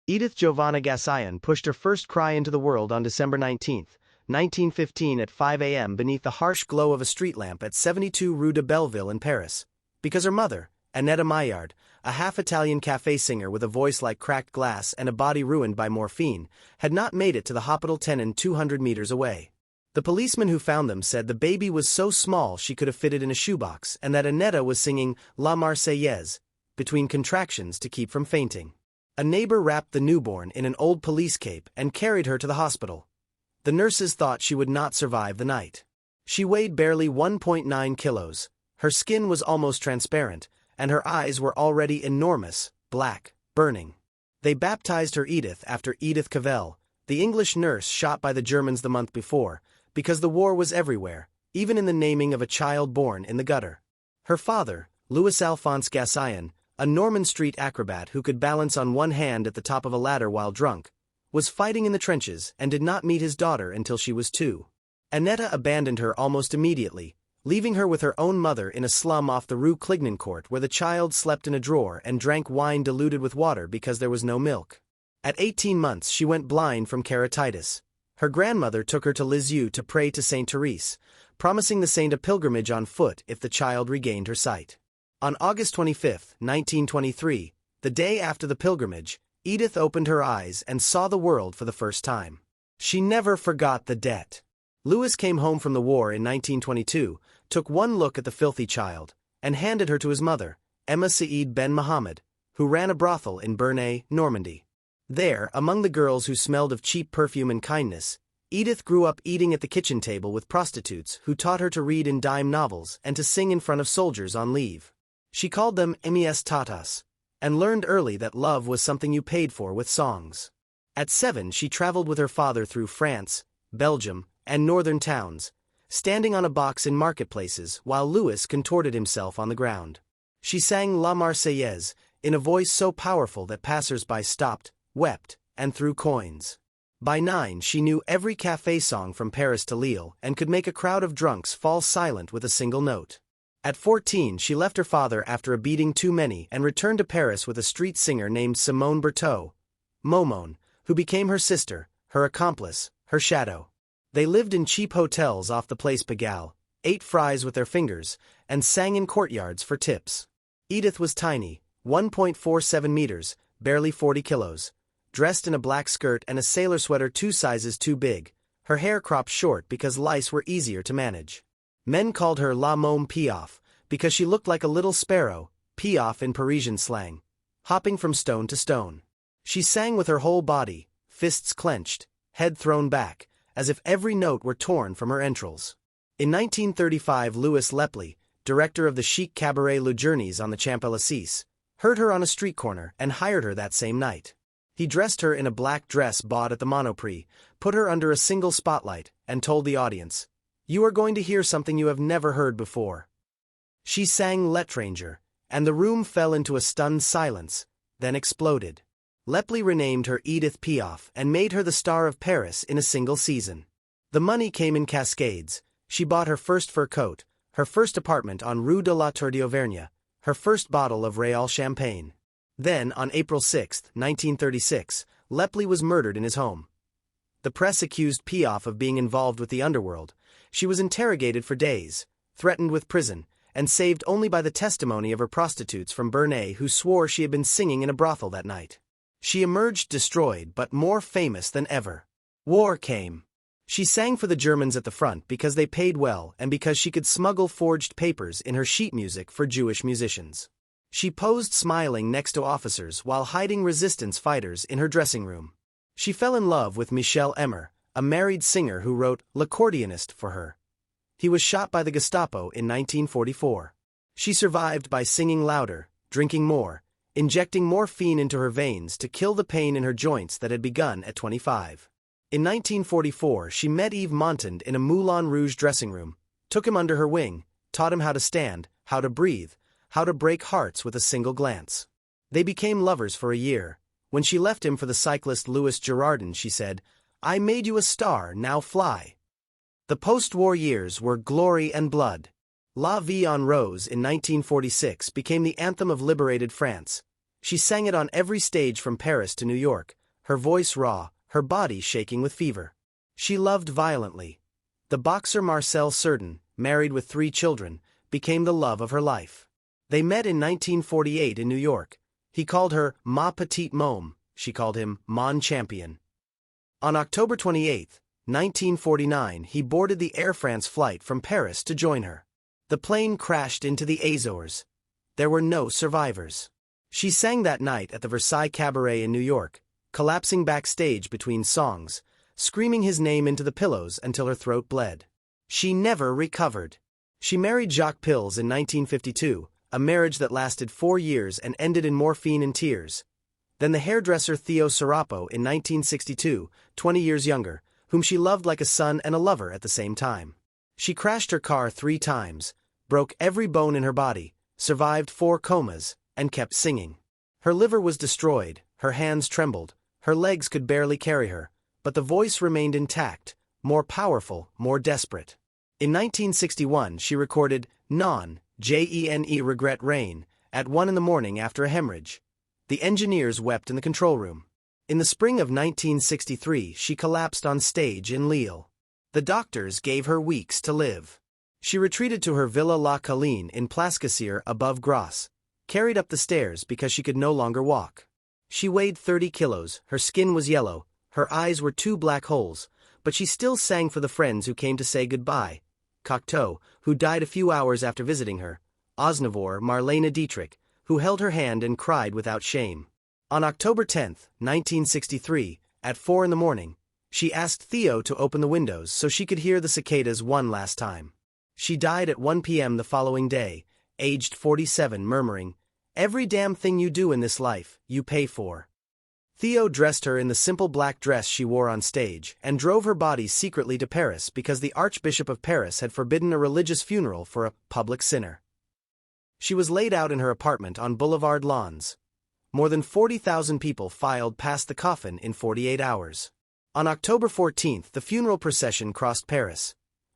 Edith Giovanna Gassayan pushed her first cry into the world on December 19, 1915 at 5 a.m. beneath the harsh glow of a street lamp at 72 Rue de Belleville in Paris, because her mother, Annetta Maillard, a half-Italian café singer with a voice like cracked glass and a body ruined by morphine, had not made it to the Hôpital Tenon 200 meters away. The policeman who found them said the baby was so small she could have fitted in a shoebox and that Annetta was singing La Marseillaise between contractions to keep from fainting. A neighbor wrapped the newborn in an old police cape and carried her to the hospital. The nurses thought she would not survive the night. She weighed barely 1.9 kilos, her skin was almost transparent, and her eyes were already enormous, black, burning. They baptized her Edith after Edith Cavell, the English nurse shot by the Germans the month before, because the war was everywhere, even in the naming of a child born in the gutter. Her father, Louis Alphonse Gassayan, a Norman street acrobat who could balance on one hand at the top of a ladder while drunk, was fighting in the trenches and did not meet his daughter until she was 2. Annetta abandoned her almost immediately, leaving her with her own mother in a slum off the Rue Clignancourt where the child slept in a drawer and drank wine diluted with water because there was no milk. At 18 months she went blind from keratitis. Her grandmother took her to Lisieux to pray to Saint Therese, promising the saint a pilgrimage on foot if the child regained her sight. On August 25, 1923, the day after the pilgrimage, Edith opened her eyes and saw the world for the first time. She never forgot the debt. Louis came home from the war in 1922, took one look at the filthy child, and handed her to his mother, Emma Said Ben Mohammed, who ran a brothel in Bernay, Normandy. There, among the girls who smelled of cheap perfume and kindness, Edith grew up eating at the kitchen table with prostitutes who taught her to read in dime novels and to sing in front of soldiers on leave. She called them Mies Tatas, and learned early that love was something you paid for with songs. At 7 she traveled with her father through France, Belgium, and northern towns, standing on a box in marketplaces while Louis contorted himself on the ground. She sang La Marseillaise in a voice so powerful that passers-by stopped, wept, and threw coins. By 9 she knew every café song from Paris to Lille and could make a crowd of drunks fall silent with a single note. At 14 she left her father after a beating too many and returned to Paris with a street singer named Simone Berthaud, Momone, who became her sister, her accomplice, her shadow. They lived in cheap hotels off the Place Pigalle, ate fries with their fingers, and sang in courtyards for tips. Edith was tiny, 1.47 meters, barely 40 kilos, dressed in a black skirt and a sailor sweater 2 sizes too big, her hair cropped short because lice were easier to manage. Men called her La Môme Piaf, because she looked like a little sparrow, Piaf in Parisian slang, hopping from stone to stone. She sang with her whole body, fists clenched, head thrown back, as if every note were torn from her entrails. In 1935 Louis Lepli, director of the chic cabaret Le Journeys on the Champs-Élysées, heard her on a street corner and hired her that same night. He dressed her in a black dress bought at the Monoprix, put her under a single spotlight, and told the audience, "You are going to hear something you have never heard before." She sang L'Étranger, and the room fell into a stunned silence, then exploded. Lepli renamed her Édith Piaf and made her the star of Paris in a single season. The money came in cascades. She bought her first fur coat, her first apartment on Rue de la Tour d'Auvergne, her first bottle of Réal champagne. Then, on April 6, 1936, Lepli was murdered in his home. The press accused Piaf of being involved with the underworld. She was interrogated for days, threatened with prison, and saved only by the testimony of her prostitutes from Bernay who swore she had been singing in a brothel that night. She emerged destroyed but more famous than ever. War came. She sang for the Germans at the front because they paid well and because she could smuggle forged papers in her sheet music for Jewish musicians. She posed smiling next to officers while hiding resistance fighters in her dressing room. She fell in love with Michel Emmer, a married singer who wrote L'Accordionist for her. He was shot by the Gestapo in 1944. She survived by singing louder, drinking more, injecting morphine into her veins to kill the pain in her joints that had begun at 25. In 1944 she met Yves Montand in a Moulin Rouge dressing room, took him under her wing, taught him how to stand, how to breathe, how to break hearts with a single glance. They became lovers for a year. When she left him for the cyclist Louis Girardin she said, "I made you a star, now fly." The post-war years were glory and blood. La Vie en Rose in 1946 became the anthem of liberated France. She sang it on every stage from Paris to New York, her voice raw, her body shaking with fever. She loved violently. The boxer Marcel Cerdan, married with 3 children, became the love of her life. They met in 1948 in New York. He called her Ma Petite Môme, she called him Mon Champion. On October 28, 1949, he boarded the Air France flight from Paris to join her. The plane crashed into the Azores. There were no survivors. She sang that night at the Versailles Cabaret in New York, collapsing backstage between songs, screaming his name into the pillows until her throat bled. She never recovered. She married Jacques Pills in 1952, a marriage that lasted 4 years and ended in morphine and tears. Then the hairdresser Theo Serapo in 1962, 20 years younger, whom she loved like a son and a lover at the same time. She crashed her car 3 times, broke every bone in her body, survived 4 comas, and kept singing. Her liver was destroyed, her hands trembled, her legs could barely carry her, but the voice remained intact, more powerful, more desperate. In 1961 she recorded Non, J-E-N-E Regret Rain, at 1 in the morning after a hemorrhage. The engineers wept in the control room. In the spring of 1963 she collapsed on stage in Lille. The doctors gave her weeks to live. She retreated to her Villa La Colline in Plascacier above Grasse, carried up the stairs because she could no longer walk. She weighed 30 kilos, her skin was yellow, her eyes were 2 black holes, but she still sang for the friends who came to say goodbye. Cocteau, who died a few hours after visiting her, Osnivor, Marlene Dietrich, who held her hand and cried without shame. On October 10, 1963, at 4 in the morning, she asked Theo to open the windows so she could hear the cicadas one last time. She died at 1 p.m. the following day, aged 47, murmuring, "Every damn thing you do in this life, you pay for." Theo dressed her in the simple black dress she wore on stage and drove her body secretly to Paris because the Archbishop of Paris had forbidden a religious funeral for a public sinner. She was laid out in her apartment on Boulevard Lawns. More than 40,000 people filed past the coffin in 48 hours. On October 14, the funeral procession crossed Paris.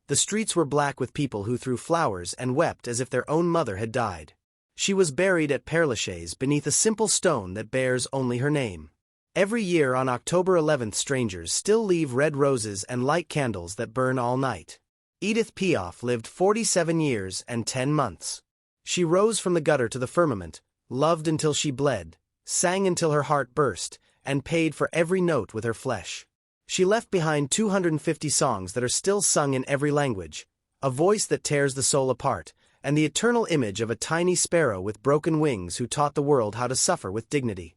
The streets were black with people who threw flowers and wept as if their own mother had died. She was buried at Père Lachaise beneath a simple stone that bears only her name. Every year on October 11th strangers still leave red roses and light candles that burn all night. Édith Piaf lived 47 years and 10 months. She rose from the gutter to the firmament, loved until she bled, sang until her heart burst, and paid for every note with her flesh. She left behind 250 songs that are still sung in every language, a voice that tears the soul apart, and the eternal image of a tiny sparrow with broken wings who taught the world how to suffer with dignity.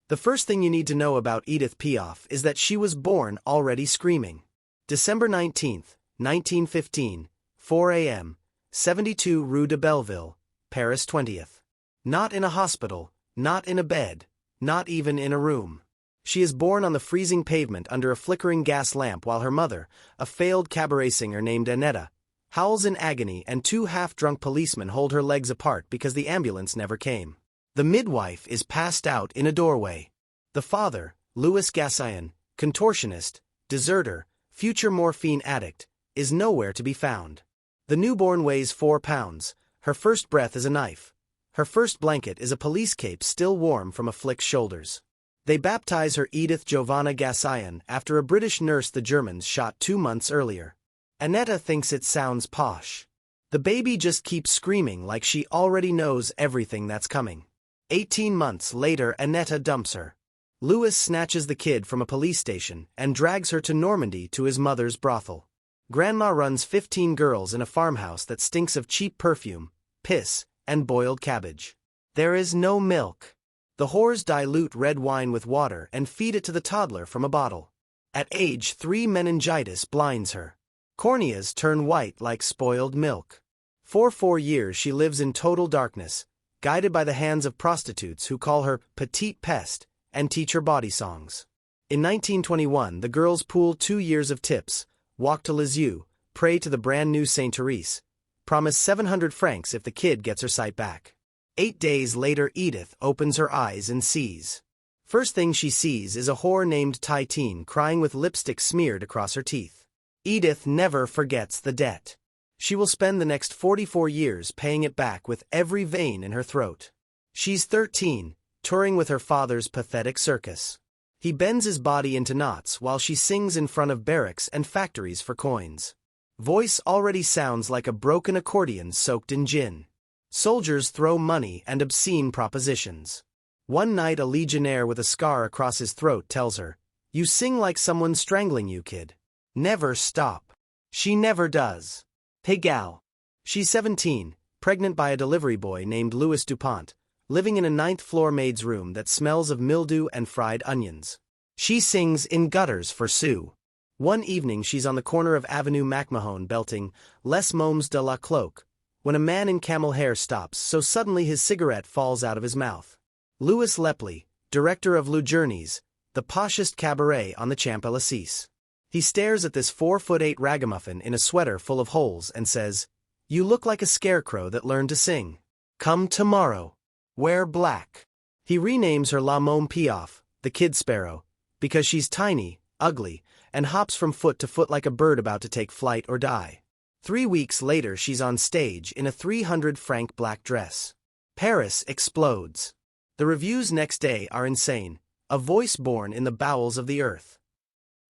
The first thing you need to know about Édith Piaf is that she was born already screaming. December 19, 1915, 4 a.m., 72 Rue de Belleville, Paris 20th. Not in a hospital, not in a bed, not even in a room. She is born on the freezing pavement under a flickering gas lamp while her mother, a failed cabaret singer named Annette, howls in agony and 2 half-drunk policemen hold her legs apart because the ambulance never came. The midwife is passed out in a doorway. The father, Louis Gassain, contortionist, deserter, future morphine addict, is nowhere to be found. The newborn weighs 4 pounds, her first breath is a knife. Her first blanket is a police cape still warm from a flick's shoulders. They baptize her Edith Giovanna Gassain after a British nurse the Germans shot 2 months earlier. Annette thinks it sounds posh. The baby just keeps screaming like she already knows everything that's coming. 18 months later Annette dumps her. Louis snatches the kid from a police station and drags her to Normandy to his mother's brothel. Grandma runs 15 girls in a farmhouse that stinks of cheap perfume, piss, and boiled cabbage. There is no milk. The whores dilute red wine with water and feed it to the toddler from a bottle. At age 3 meningitis blinds her. Corneas turn white like spoiled milk. For 4 years she lives in total darkness, guided by the hands of prostitutes who call her Petite Peste and teach her body songs. In 1921 the girls pool 2 years of tips, walk to Lisieux, pray to the brand new Saint Therese, promise 700 francs if the kid gets her sight back. 8 days later Edith opens her eyes and sees. First thing she sees is a whore named Titine crying with lipstick smeared across her teeth. Edith never forgets the debt. She will spend the next 44 years paying it back with every vein in her throat. She's 13, touring with her father's pathetic circus. He bends his body into knots while she sings in front of barracks and factories for coins. Voice already sounds like a broken accordion soaked in gin. Soldiers throw money and obscene propositions. One night a legionnaire with a scar across his throat tells her, "You sing like someone's strangling you, kid. Never stop." She never does. Hey gal. She's 17, pregnant by a delivery boy named Louis DuPont, living in a 9th-floor maid's room that smells of mildew and fried onions. She sings in gutters for Sue. One evening she's on the corner of Avenue MacMahon belting Les Mômes de la Cloque, when a man in camel hair stops so suddenly his cigarette falls out of his mouth. Louis Lepley, director of Le Journeys, the poshest cabaret on the Champs-Élysées. He stares at this 4'8" ragamuffin in a sweater full of holes and says, "You look like a scarecrow that learned to sing. Come tomorrow. Wear black." He renames her La Môme Piaf, the kid sparrow, because she's tiny, ugly, and hops from foot to foot like a bird about to take flight or die. 3 weeks later she's on stage in a 300-franc black dress. Paris explodes. The reviews next day are insane, a voice born in the bowels of the earth.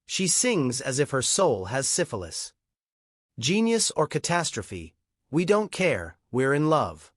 She sings as if her soul has syphilis. Genius or catastrophe, we don't care, we're in love.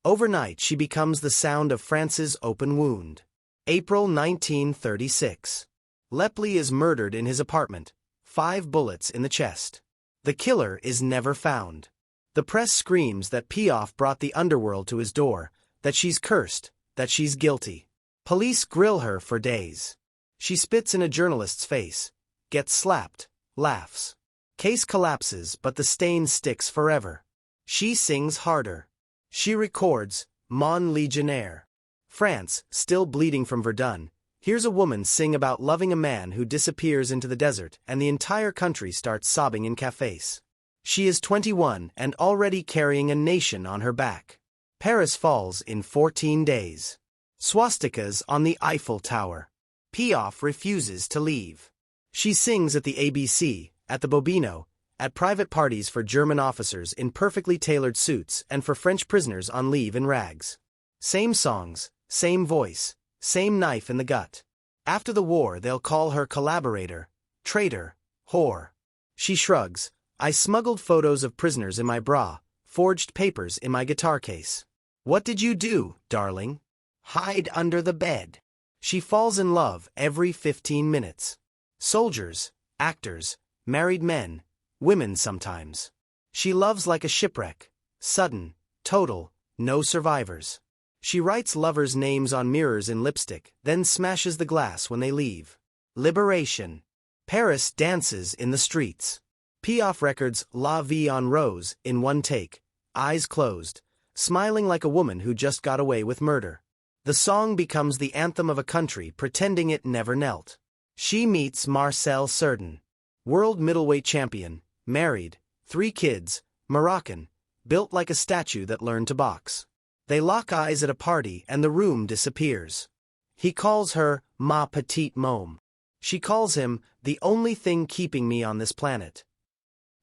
Overnight she becomes the sound of France's open wound. April 1936. Lepley is murdered in his apartment, 5 bullets in the chest. The killer is never found. The press screams that Piaf brought the underworld to his door, that she's cursed, that she's guilty. Police grill her for days. She spits in a journalist's face, gets slapped, laughs. Case collapses but the stain sticks forever. She sings harder. She records, Mon Legionnaire. France, still bleeding from Verdun, hears a woman sing about loving a man who disappears into the desert and the entire country starts sobbing in cafes. She is 21 and already carrying a nation on her back. Paris falls in 14 days. Swastikas on the Eiffel Tower. Piaf refuses to leave. She sings at the ABC, at the Bobino, at private parties for German officers in perfectly tailored suits and for French prisoners on leave in rags. Same songs, same voice, same knife in the gut. After the war they'll call her collaborator, traitor, whore. She shrugs, "I smuggled photos of prisoners in my bra, forged papers in my guitar case." What did you do, darling? Hide under the bed. She falls in love every 15 minutes. Soldiers, actors, married men, women sometimes. She loves like a shipwreck, sudden, total, no survivors. She writes lovers' names on mirrors in lipstick, then smashes the glass when they leave. Liberation. Paris dances in the streets. Piaf records La Vie en Rose in one take, eyes closed, smiling like a woman who just got away with murder. The song becomes the anthem of a country pretending it never knelt. She meets Marcel Cerdan. World middleweight champion, married, 3 kids, Moroccan, built like a statue that learned to box. They lock eyes at a party and the room disappears. He calls her Ma Petite Môme. She calls him the only thing keeping me on this planet.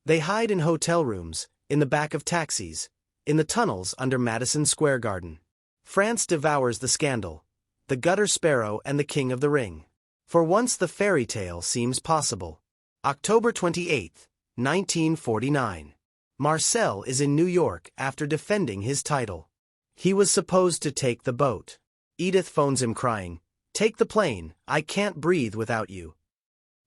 They hide in hotel rooms, in the back of taxis, in the tunnels under Madison Square Garden. France devours the scandal, the gutter sparrow and the king of the ring. For once the fairy tale seems possible. October 28, 1949. Marcel is in New York after defending his title. He was supposed to take the boat. Edith phones him crying, "Take the plane, I can't breathe without you."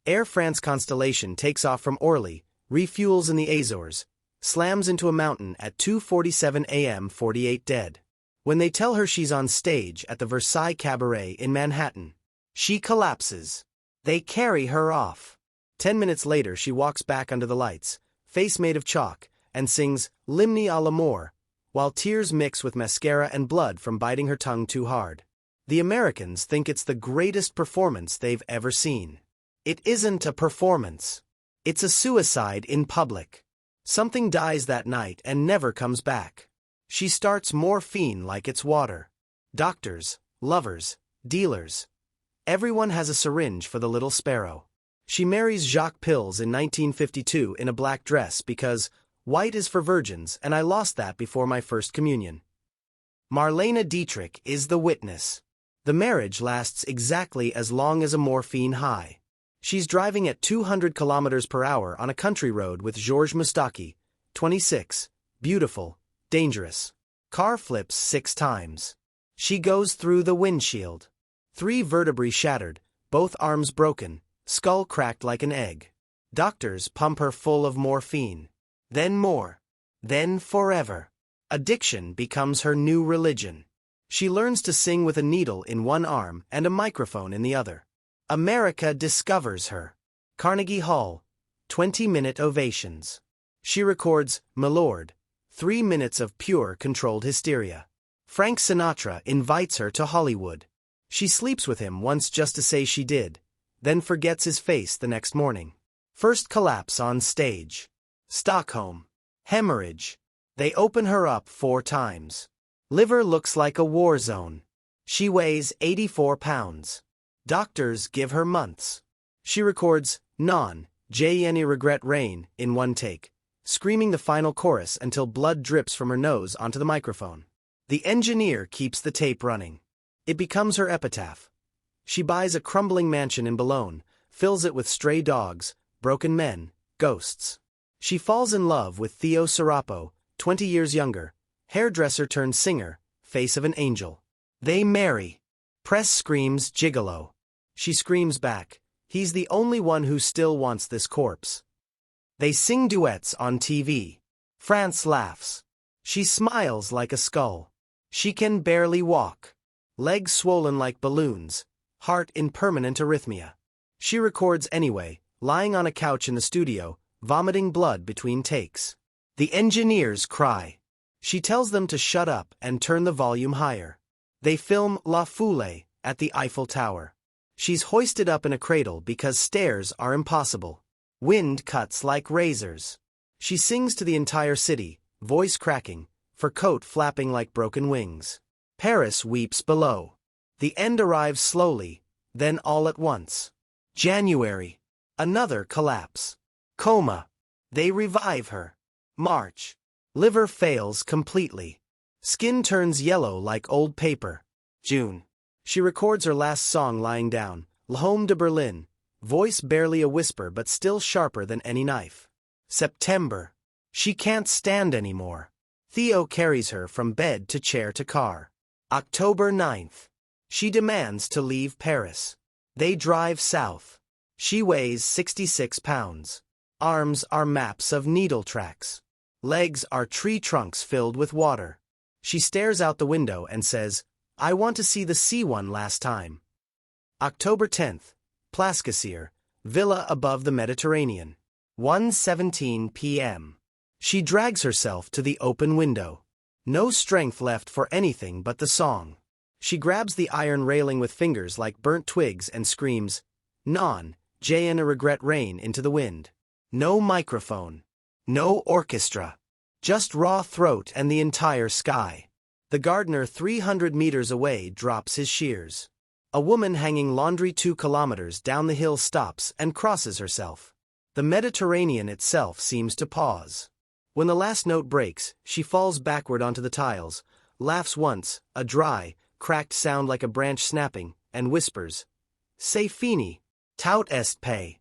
Air France Constellation takes off from Orly, refuels in the Azores, slams into a mountain at 2:47 a.m. 48 dead. When they tell her she's on stage at the Versailles Cabaret in Manhattan, she collapses. They carry her off. 10 minutes later she walks back under the lights, face made of chalk, and sings L'Hymne à l'amour, while tears mix with mascara and blood from biting her tongue too hard. The Americans think it's the greatest performance they've ever seen. It isn't a performance. It's a suicide in public. Something dies that night and never comes back. She starts morphine like it's water. Doctors, lovers, dealers. Everyone has a syringe for the little sparrow. She marries Jacques Pills in 1952 in a black dress because white is for virgins and I lost that before my first communion. Marlene Dietrich is the witness. The marriage lasts exactly as long as a morphine high. She's driving at 200 kilometers per hour on a country road with Georges Moustaki, 26, beautiful, dangerous. Car flips 6 times. She goes through the windshield. 3 vertebrae shattered, both arms broken, skull cracked like an egg. Doctors pump her full of morphine. Then more. Then forever. Addiction becomes her new religion. She learns to sing with a needle in one arm and a microphone in the other. America discovers her. Carnegie Hall, 20-minute ovations. She records "Milord," 3 minutes of pure controlled hysteria. Frank Sinatra invites her to Hollywood. She sleeps with him once just to say she did, then forgets his face the next morning. First collapse on stage. Stockholm. Hemorrhage. They open her up 4 times. Liver looks like a war zone. She weighs 84 pounds. Doctors give her months. She records "Non, je ne regret rien" in one take, screaming the final chorus until blood drips from her nose onto the microphone. The engineer keeps the tape running. It becomes her epitaph. She buys a crumbling mansion in Boulogne, fills it with stray dogs, broken men, ghosts. She falls in love with Theo Serapo, 20 years younger, hairdresser turned singer, face of an angel. They marry. Press screams gigolo. She screams back, he's the only one who still wants this corpse. They sing duets on TV. France laughs. She smiles like a skull. She can barely walk. Legs swollen like balloons, heart in permanent arrhythmia. She records anyway, lying on a couch in the studio, vomiting blood between takes. The engineers cry. She tells them to shut up and turn the volume higher. They film La Foule at the Eiffel Tower. She's hoisted up in a cradle because stairs are impossible. Wind cuts like razors. She sings to the entire city, voice cracking, fur coat flapping like broken wings. Paris weeps below. The end arrives slowly, then all at once. January. Another collapse. Coma. They revive her. March. Liver fails completely. Skin turns yellow like old paper. June. She records her last song lying down, L'Homme de Berlin, voice barely a whisper but still sharper than any knife. September. She can't stand anymore. Theo carries her from bed to chair to car. October 9th. She demands to leave Paris. They drive south. She weighs 66 pounds. Arms are maps of needle tracks. Legs are tree trunks filled with water. She stares out the window and says, "I want to see the sea one last time." October 10th. Plascasir, villa above the Mediterranean. 1:17 p.m. She drags herself to the open window. No strength left for anything but the song. She grabs the iron railing with fingers like burnt twigs and screams, "Non, je ne regret rien" into the wind. No microphone. No orchestra. Just raw throat and the entire sky. The gardener 300 meters away drops his shears. A woman hanging laundry 2 kilometers down the hill stops and crosses herself. The Mediterranean itself seems to pause. When the last note breaks, she falls backward onto the tiles, laughs once, a dry, cracked sound like a branch snapping, and whispers, "C'est fini, tout est payé."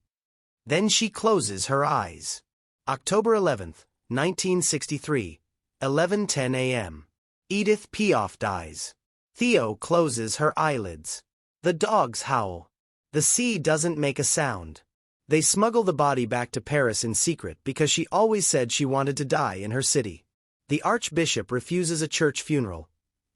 Then she closes her eyes. October 11th, 1963, 11:10 a.m. Édith Piaf dies. Theo closes her eyelids. The dogs howl. The sea doesn't make a sound. They smuggle the body back to Paris in secret because she always said she wanted to die in her city. The archbishop refuses a church funeral.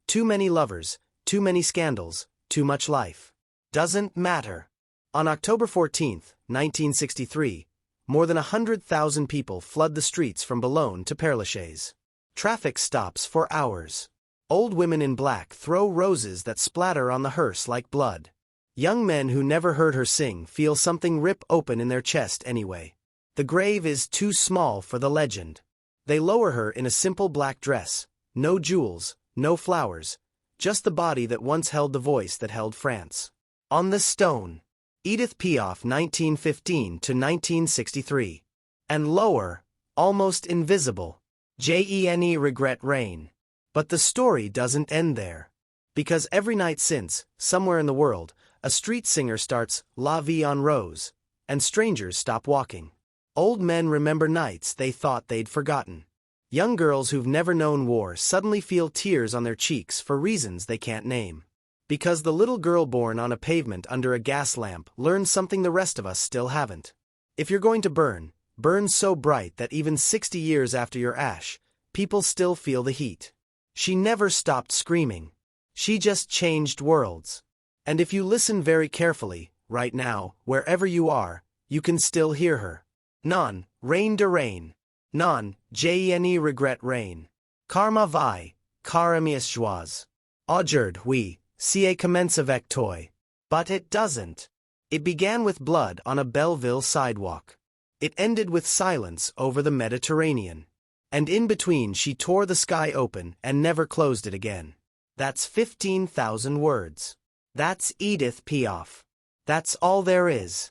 Too many lovers, too many scandals, too much life. Doesn't matter. On October 14th, 1963, more than 100,000 people flood the streets from Boulogne to Père Lachaise. Traffic stops for hours. Old women in black throw roses that splatter on the hearse like blood. Young men who never heard her sing feel something rip open in their chest anyway. The grave is too small for the legend. They lower her in a simple black dress, no jewels, no flowers, just the body that once held the voice that held France. On the stone. Édith Piaf 1915 to 1963. And lower, almost invisible. Je ne regret rien. But the story doesn't end there. Because every night since, somewhere in the world, a street singer starts La Vie en Rose, and strangers stop walking. Old men remember nights they thought they'd forgotten. Young girls who've never known war suddenly feel tears on their cheeks for reasons they can't name. Because the little girl born on a pavement under a gas lamp learned something the rest of us still haven't. If you're going to burn, burn so bright that even 60 years after your ash, people still feel the heat. She never stopped screaming. She just changed worlds. And if you listen very carefully, right now, wherever you are, you can still hear her. Non, rain de rain. Non, gene regret rain. Karma vi, car amias joies. Aujourd'hui, oui, si commence avec toi. But it doesn't. It began with blood on a Belleville sidewalk. It ended with silence over the Mediterranean. And in between she tore the sky open and never closed it again. That's 15,000 words. That's Édith Piaf. That's all there is.